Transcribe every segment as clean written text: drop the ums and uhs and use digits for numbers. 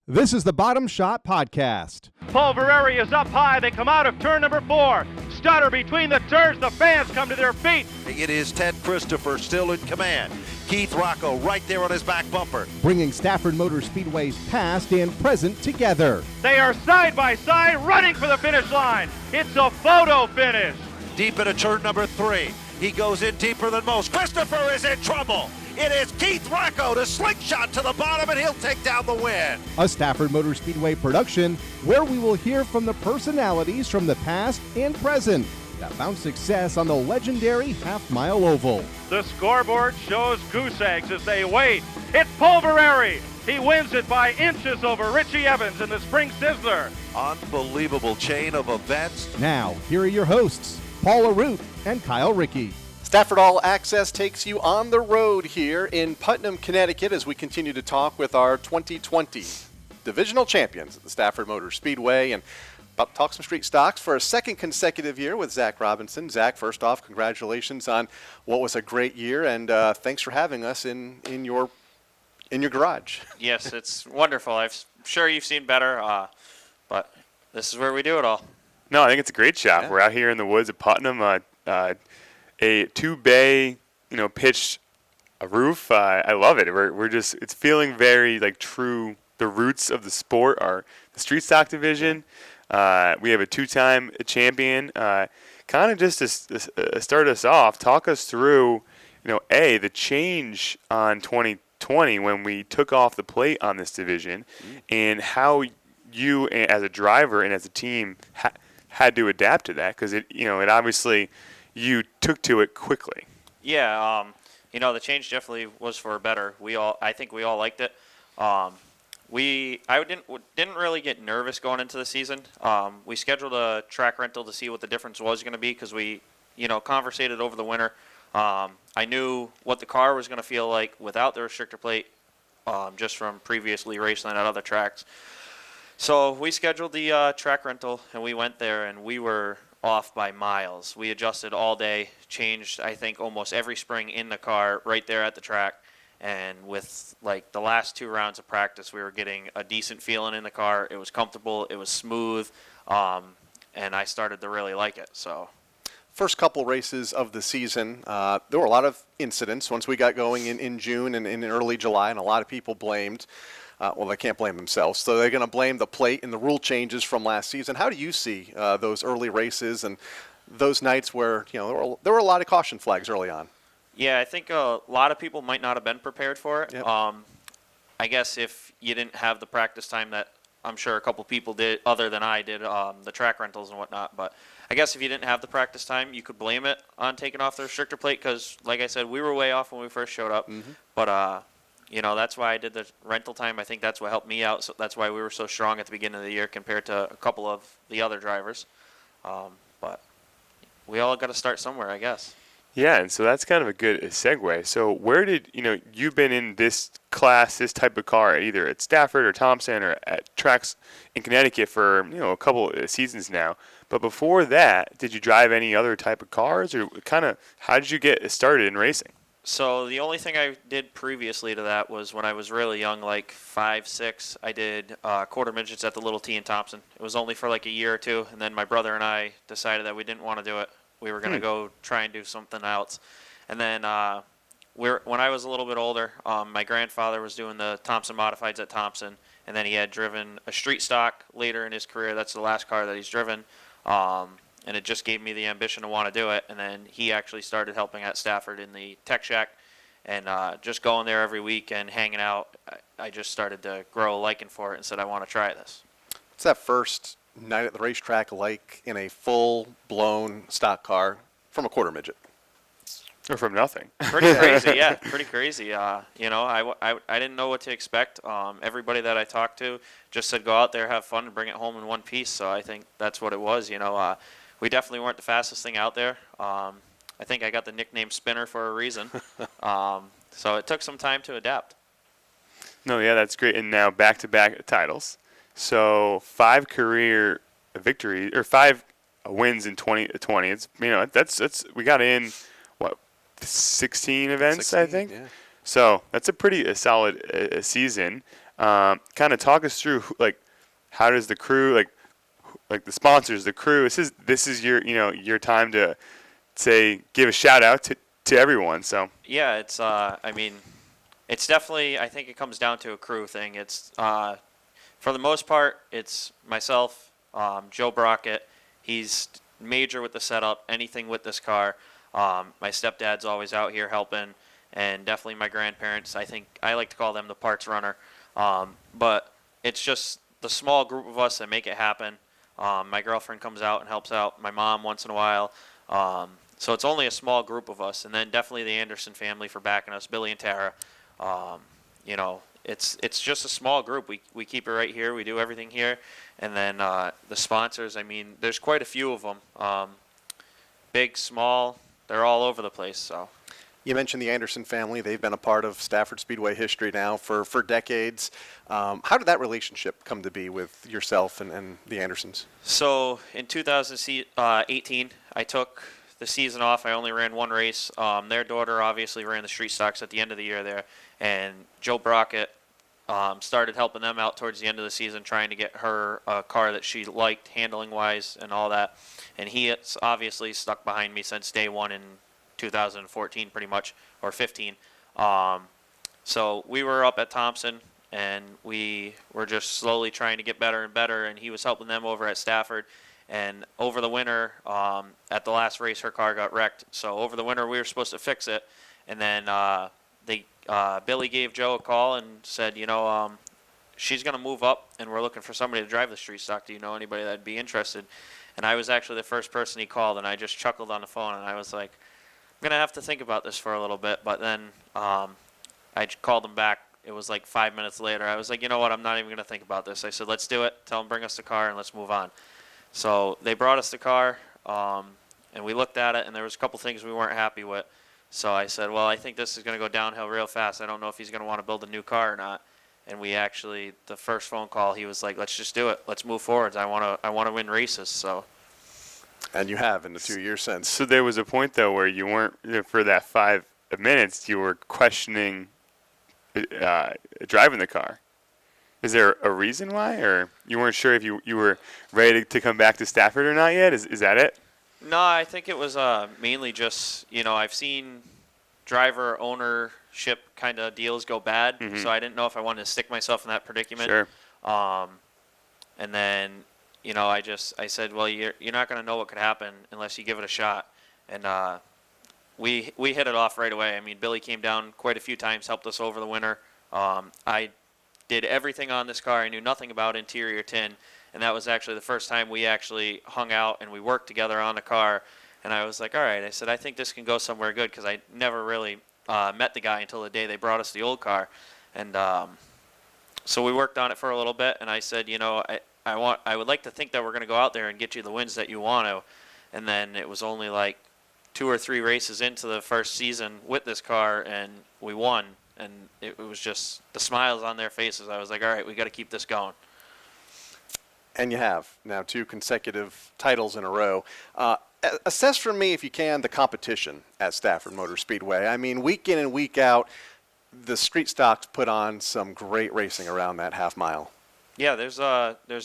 This is the Bottom Shot Podcast. Pulvereri is up high. They come out of turn number 4. Stutter between the turns. The fans come to their feet. It is Ted Christopher still in command. Keith Rocco right there on his back bumper. Bringing Stafford Motor Speedway's past and present together. They are side by side running for the finish line. It's a photo finish. Deep into turn number 3. He goes in deeper than most. Christopher is in trouble. It is Keith Rocco to slingshot to the bottom, and he'll take down the win. A Stafford Motor Speedway production where we will hear from the personalities from the past and present that found success on the legendary half-mile oval. The scoreboard shows goose eggs as they wait. It's Pulvereri. He wins it by inches over Richie Evans in the Spring Sizzler. Unbelievable chain of events. Now, here are your hosts, Paula Root and Kyle Rickey. Stafford All Access takes you on the road here in Putnam, Connecticut as we continue to talk with our 2020 divisional champions at the Stafford Motor Speedway and about to talk some street stocks for a second consecutive year with Zack Robinson. Zack, first off, congratulations on what was a great year, and thanks for having us in your garage. Yes, it's wonderful. I'm sure you've seen better, but this is where we do it all. No, I think it's a great shop. Yeah. We're out here in the woods of Putnam, a two-bay, pitched a roof. I love it. It's feeling very like true. The roots of the sport are the street stock division. We have a two-time champion. Kind of just to start us off, talk us through, the change on 2020 when we took off the plate on this division, and how you as a driver and as a team had to adapt to that, because it obviously you took to it quickly. Yeah, the change definitely was for better. I think we all liked it. I didn't really get nervous going into the season. We scheduled a track rental to see what the difference was going to be, because we, conversated over the winter. I knew what the car was going to feel like without the restrictor plate, just from previously racing at other tracks. So we scheduled the track rental, and we went there, and we were off by miles. We adjusted all day, changed, I think, almost every spring in the car right there at the track. And with, the last 2 rounds of practice, we were getting a decent feeling in the car. It was comfortable. It was smooth. And I started to really like it. So, First couple races of the season, there were a lot of incidents once we got going in June and in early July, and a lot of people blamed. They can't blame themselves, so they're going to blame the plate and the rule changes from last season. How do you see those early races and those nights where there were a lot of caution flags early on? Yeah, I think a lot of people might not have been prepared for it. Yep. I guess if you didn't have the practice time that I'm sure a couple people did, other than I did, the track rentals and whatnot. But I guess if you didn't have the practice time, you could blame it on taking off the restrictor plate, because, like I said, we were way off when we first showed up. Mm-hmm. But that's why I did the rental time. I think that's what helped me out. So that's why we were so strong at the beginning of the year compared to a couple of the other drivers. But we all got to start somewhere, I guess. Yeah, and so that's kind of a good segue. So where did, you've been in this class, this type of car, either at Stafford or Thompson or at tracks in Connecticut for, a couple of seasons now. But before that, did you drive any other type of cars, or how did you get started in racing? So the only thing I did previously to that was when I was really young, like 5, 6, I did quarter midgets at the Little T in Thompson. It was only for like a year or two, and then my brother and I decided that we didn't want to do it. We were going to go try and do something else. And then when I was a little bit older, my grandfather was doing the Thompson Modifieds at Thompson, and then he had driven a street stock later in his career. That's the last car that he's driven. And it just gave me the ambition to want to do it. And then he actually started helping at Stafford in the tech shack, and just going there every week and hanging out, I just started to grow a liking for it and said, I want to try this. What's that first night at the racetrack like in a full-blown stock car from a quarter midget? Or from nothing? Pretty crazy, yeah, pretty crazy. I didn't know what to expect. Everybody that I talked to just said go out there, have fun, and bring it home in one piece. So I think that's what it was. We definitely weren't the fastest thing out there. I think I got the nickname Spinner for a reason. So it took some time to adapt. No, yeah, that's great. And now back-to-back titles. So 5 career victories, or 5 wins in 2020. It's that's we got in 16 events, 16, I think. Yeah. So that's a pretty solid season. Kind of talk us through like how does the crew like the sponsors, the crew. This is your your time to give a shout out to everyone. So Yeah, it's it's definitely, I think it comes down to a crew thing. It's for the most part, it's myself, Joe Brockett. He's major with the setup, anything with this car. My stepdad's always out here helping, and definitely my grandparents. I think I like to call them the parts runner. But it's just the small group of us that make it happen. My girlfriend comes out and helps out. My mom once in a while. So it's only a small group of us, and then definitely the Anderson family for backing us, Billy and Tara. It's just a small group. We keep it right here. We do everything here, and then the sponsors. I mean, there's quite a few of them, big, small. They're all over the place. So. You mentioned the Anderson family. They've been a part of Stafford Speedway history now for decades. How did that relationship come to be with yourself and the Andersons? So in 2018, I took the season off. I only ran one race. Their daughter obviously ran the street stocks at the end of the year there, and Joe Brockett started helping them out towards the end of the season, trying to get her a car that she liked handling-wise and all that. And he has obviously stuck behind me since day one in 2014 pretty much, or 15. So we were up at Thompson, and we were just slowly trying to get better and better, and he was helping them over at Stafford. And over the winter, at the last race, her car got wrecked. So over the winter, we were supposed to fix it, and then Billy gave Joe a call and said, she's going to move up, and we're looking for somebody to drive the street stock. Do you know anybody that'd be interested? And I was actually the first person he called, and I just chuckled on the phone, and I was like, I'm going to have to think about this for a little bit. But then I called him back. It was like 5 minutes later. I was like, you know what, I'm not even going to think about this. I said, let's do it. Tell him bring us the car, and let's move on. So they brought us the car, and we looked at it, and there was a couple things we weren't happy with. So I said, well, I think this is going to go downhill real fast. I don't know if he's going to want to build a new car or not. And we actually, the first phone call, he was like, let's just do it. Let's move forward. I want to win races. So. And you have in the 2 years since. So there was a point, though, where you weren't, for that 5 minutes, you were questioning driving the car. Is there a reason why, or you weren't sure if you were ready to come back to Stafford or not yet? Is that it? No, I think it was mainly just, I've seen driver ownership kind of deals go bad, so I didn't know if I wanted to stick myself in that predicament. Sure. And then, I said, well, you're not going to know what could happen unless you give it a shot. And we hit it off right away. I mean, Billy came down quite a few times, helped us over the winter. I did everything on this car. I knew nothing about interior tin, and that was actually the first time we actually hung out and we worked together on the car. And I was like, all right, I said, I think this can go somewhere good, because I never really met the guy until the day they brought us the old car. And so we worked on it for a little bit, and I said, I would like to think that we're going to go out there and get you the wins that you want to. And then it was only like 2 or 3 races into the first season with this car, and we won. And it was just the smiles on their faces. I was like, all right, we got to keep this going. And you have now 2 consecutive titles in a row. Assess for me, if you can, the competition at Stafford Motor Speedway. I mean, week in and week out, the street stocks put on some great racing around that half mile. Yeah, there's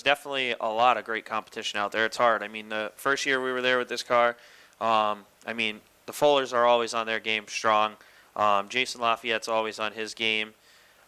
definitely a lot of great competition out there. It's hard. I mean, the first year we were there with this car, the Fullers are always on their game strong. Jason Lafayette's always on his game.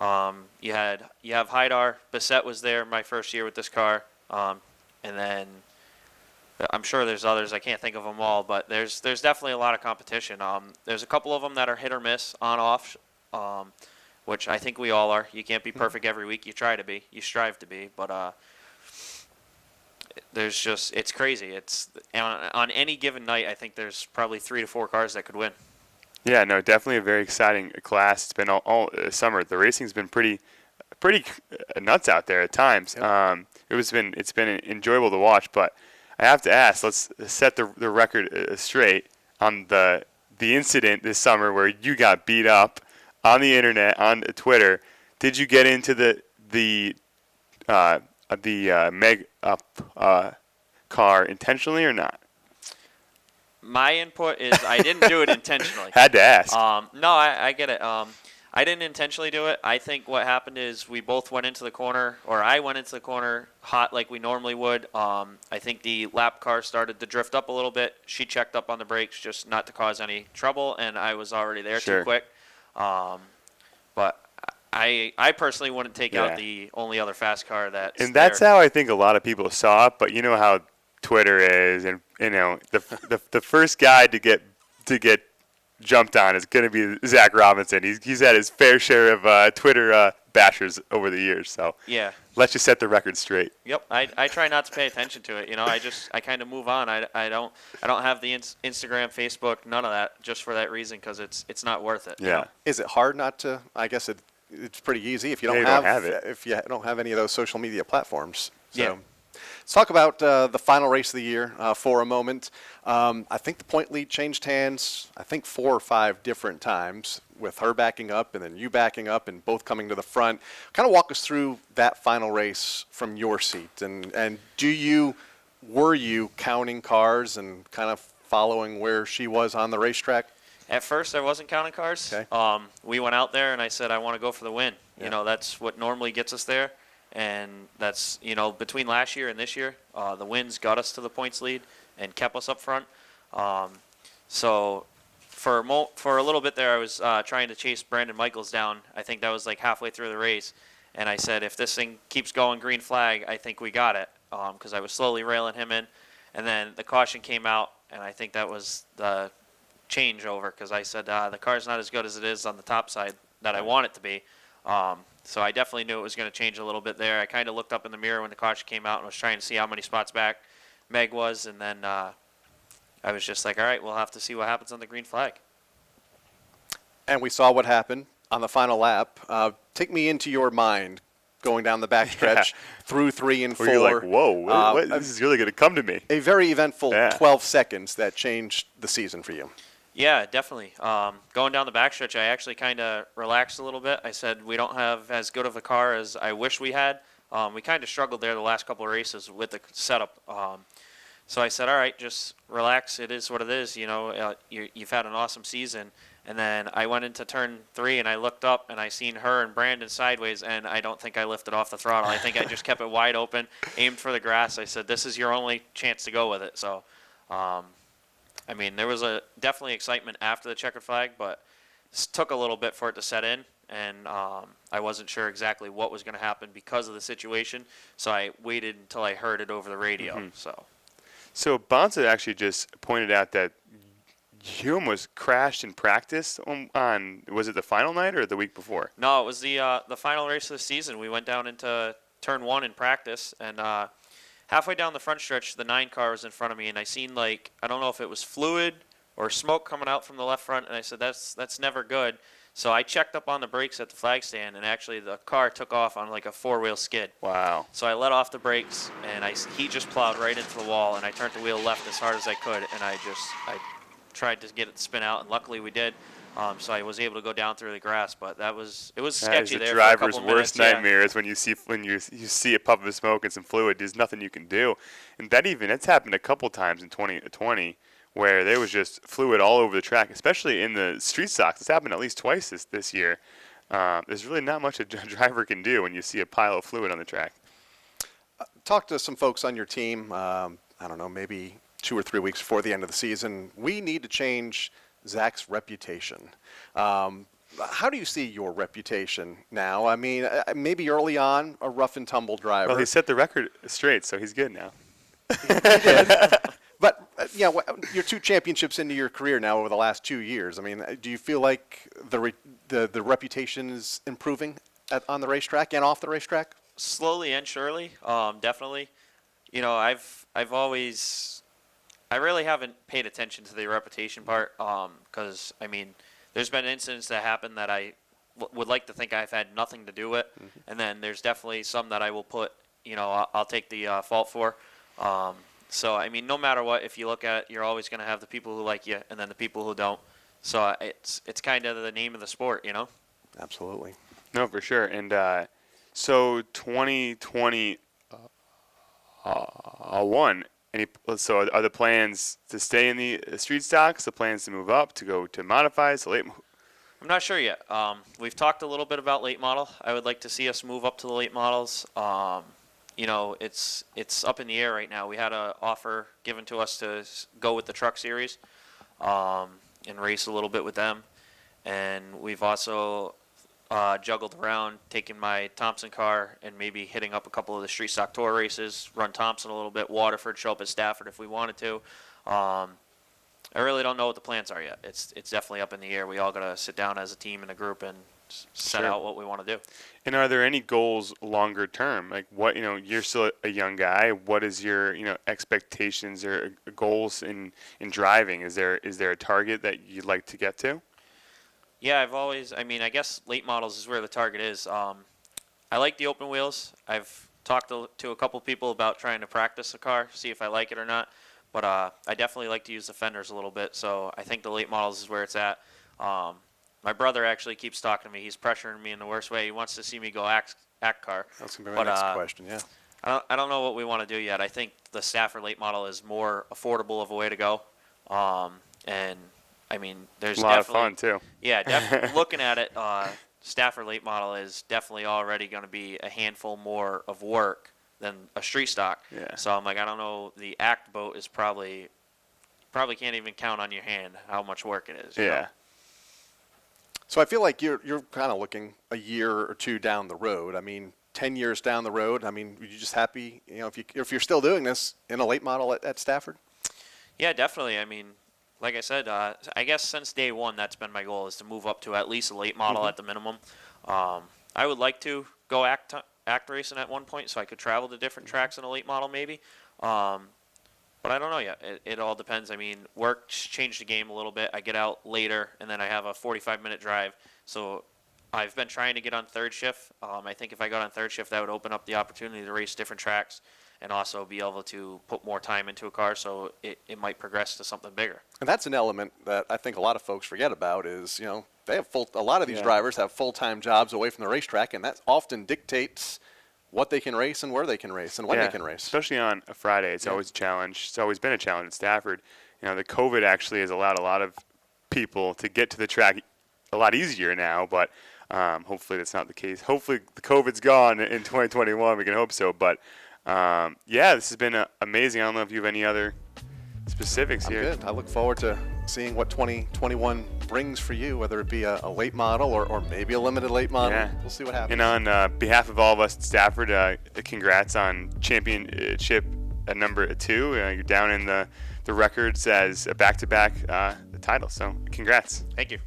You have Haidar. Bissett was there my first year with this car. And then I'm sure there's others. I can't think of them all, but there's definitely a lot of competition. There's a couple of them that are hit or miss, on off, which I think we all are. You can't be perfect every week. You try to be. You strive to be. But it's crazy. It's on any given night, I think there's probably 3 to 4 cars that could win. Yeah, no, definitely a very exciting class. It's been all summer. The racing's been pretty nuts out there at times. Yep. It's been enjoyable to watch, but I have to ask, let's set the record straight on the incident this summer where you got beat up on the internet, on Twitter. Did you get into the Meg Up car intentionally or not? My input is I didn't do it intentionally. Had to ask. No, I get it. I didn't intentionally do it. I think what happened is we both went into the corner, or I went into the corner hot like we normally would. I think the lap car started to drift up a little bit. She checked up on the brakes just not to cause any trouble, and I was already there too quick. But I personally wouldn't take out the only other fast car that's And that's how I think a lot of people saw it, but you know how Twitter is, and you know the first guy to get jumped on is going to be Zack Robinson. He's had his fair share of Twitter bashers over the years, so let's just set the record straight. Yep, I try not to pay attention to it. You know, I kind of move on. I don't have the Instagram, Facebook, none of that, just for that reason, because it's not worth it. Yeah. You know? Is it hard not to? I guess it's pretty easy if you don't have any of those social media platforms. So. Yeah. Let's talk about the final race of the year for a moment. I think the point lead changed hands, I think 4 or 5 different times, with her backing up and then you backing up and both coming to the front. Kind of walk us through that final race from your seat. And were you counting cars and kind of following where she was on the racetrack? At first, I wasn't counting cars. Okay. We went out there, and I said, I want to go for the win. Yeah. You know, that's what normally gets us there. And that's, you know, between last year and this year, the wins got us to the points lead and kept us up front. So for a little bit there, I was trying to chase Brandon Michaels down. I think that was like halfway through the race. And I said, if this thing keeps going green flag, I think we got it, because I was slowly railing him in. And then the caution came out, and I think that was the changeover, because I said, the car's not as good as it is on the top side that I want it to be. So I definitely knew it was going to change a little bit there. I kind of looked up in the mirror when the caution came out and was trying to see how many spots back Meg was, and then I was just like, all right, we'll have to see what happens on the green flag. And we saw what happened on the final lap. Take me into your mind going down the backstretch through 3 and 4. Where you're like, whoa, this is really going to come to me. A very eventful 12 seconds that changed the season for you. Yeah, definitely. Going down the backstretch, I actually kind of relaxed a little bit. I said we don't have as good of a car as I wish we had. We kind of struggled there the last couple of races with the setup. So I said, all right, just relax. It is what it is. You know, you've had an awesome season. And then I went into turn 3, and I looked up, and I seen her and Brandon sideways, and I don't think I lifted off the throttle. I think I just kept it wide open, aimed for the grass. I said, this is your only chance to go with it. So, I mean, there was definitely excitement after the checkered flag, but it took a little bit for it to set in, and I wasn't sure exactly what was going to happen because of the situation. So I waited until I heard it over the radio. Mm-hmm. So Bonza actually just pointed out that you almost crashed in practice on was it the final night or the week before? No, it was the final race of the season. We went down into turn 1 in practice, and halfway down the front stretch, the 9 car was in front of me, and I seen, like, I don't know if it was fluid or smoke coming out from the left front, and I said, that's never good. So I checked up on the brakes at the flag stand, and actually the car took off on like a 4-wheel skid. Wow. So I let off the brakes, and he just plowed right into the wall, and I turned the wheel left as hard as I could, and I tried to get it to spin out, and luckily we did. So I was able to go down through the grass, but it was sketchy there. That is the for a driver's couple worst minutes, nightmare is when you see a puff of smoke and some fluid. There's nothing you can do, and it's happened a couple times in 2020 where there was just fluid all over the track, especially in the street stocks. It's happened at least twice this year. There's really not much a driver can do when you see a pile of fluid on the track. Talk to some folks on your team. I don't know, maybe 2 or 3 weeks before the end of the season. We need to change Zach's reputation. How do you see your reputation now? I mean, maybe early on, a rough and tumble driver. Well, he set the record straight, so he's good now. He did. But you're 2 championships into your career now over the last 2 years. I mean, do you feel like the reputation is improving on the racetrack and off the racetrack? Slowly and surely, definitely. You know, I really haven't paid attention to the reputation part, because, I mean, there's been incidents that happen that I would like to think I've had nothing to do with, and then there's definitely some that I will put, I'll take the fault for. So, I mean, no matter what, if you look at it, you're always going to have the people who like you and then the people who don't. So it's kind of the name of the sport, you know? Absolutely. No, for sure. And so 2020 won. So are the plans to stay in the street stocks, the plans to move up, to go to modifieds, I'm not sure yet. We've talked a little bit about late model. I would like to see us move up to the late models. It's up in the air right now. We had an offer given to us to go with the truck series and race a little bit with them. And we've also juggled around, taking my Thompson car and maybe hitting up a couple of the street stock tour races, run Thompson a little bit, Waterford, show up at Stafford if we wanted to. I really don't know what the plans are yet. It's definitely up in the air. We all got to sit down as a team and a group and set out what we want to do. And are there any goals longer term? Like what, you're still a young guy. What is your, expectations or goals in driving? Is there a target that you'd like to get to? Yeah, I guess late models is where the target is. I like the open wheels. I've talked to a couple people about trying to practice the car, see if I like it or not. But I definitely like to use the fenders a little bit, so I think the late models is where it's at. My brother actually keeps talking to me. He's pressuring me in the worst way. He wants to see me go act car. That's going to be my next question, yeah. I don't know what we want to do yet. I think the Stafford late model is more affordable of a way to go. And, there's a lot of fun, too. Yeah, definitely. Looking at it, Stafford late model is definitely already going to be a handful more of work than a street stock. Yeah. So I'm like, I don't know. The act boat is probably can't even count on your hand how much work it is. You know? So I feel like you're kind of looking a year or two down the road. 10 years down the road. Are you just happy, if you're still doing this in a late model at Stafford? Yeah, definitely. Like I said, I guess since day one, that's been my goal, is to move up to at least a late model at the minimum. I would like to go act racing at one point so I could travel to different tracks in a late model maybe. But I don't know yet. It all depends. Work's changed the game a little bit. I get out later, and then I have a 45-minute drive. So I've been trying to get on third shift. I think if I got on third shift, that would open up the opportunity to race different tracks and also be able to put more time into a car, so it might progress to something bigger. And that's an element that I think a lot of folks forget about is, they have a lot of these drivers have full-time jobs away from the racetrack, and that often dictates what they can race and where they can race and when they can race. Especially on a Friday, it's always a challenge. It's always been a challenge at Stafford. The COVID actually has allowed a lot of people to get to the track a lot easier now, but hopefully that's not the case. Hopefully the COVID's gone in 2021. We can hope so. But this has been amazing. I don't know if you have any other specifics here. Good. I look forward to seeing what 2021 brings for you, whether it be a late model or maybe a limited late model. Yeah. We'll see what happens. And on behalf of all of us at Stafford, congrats on championship at number 2. You're down in the records as a back-to-back the title. So congrats. Thank you.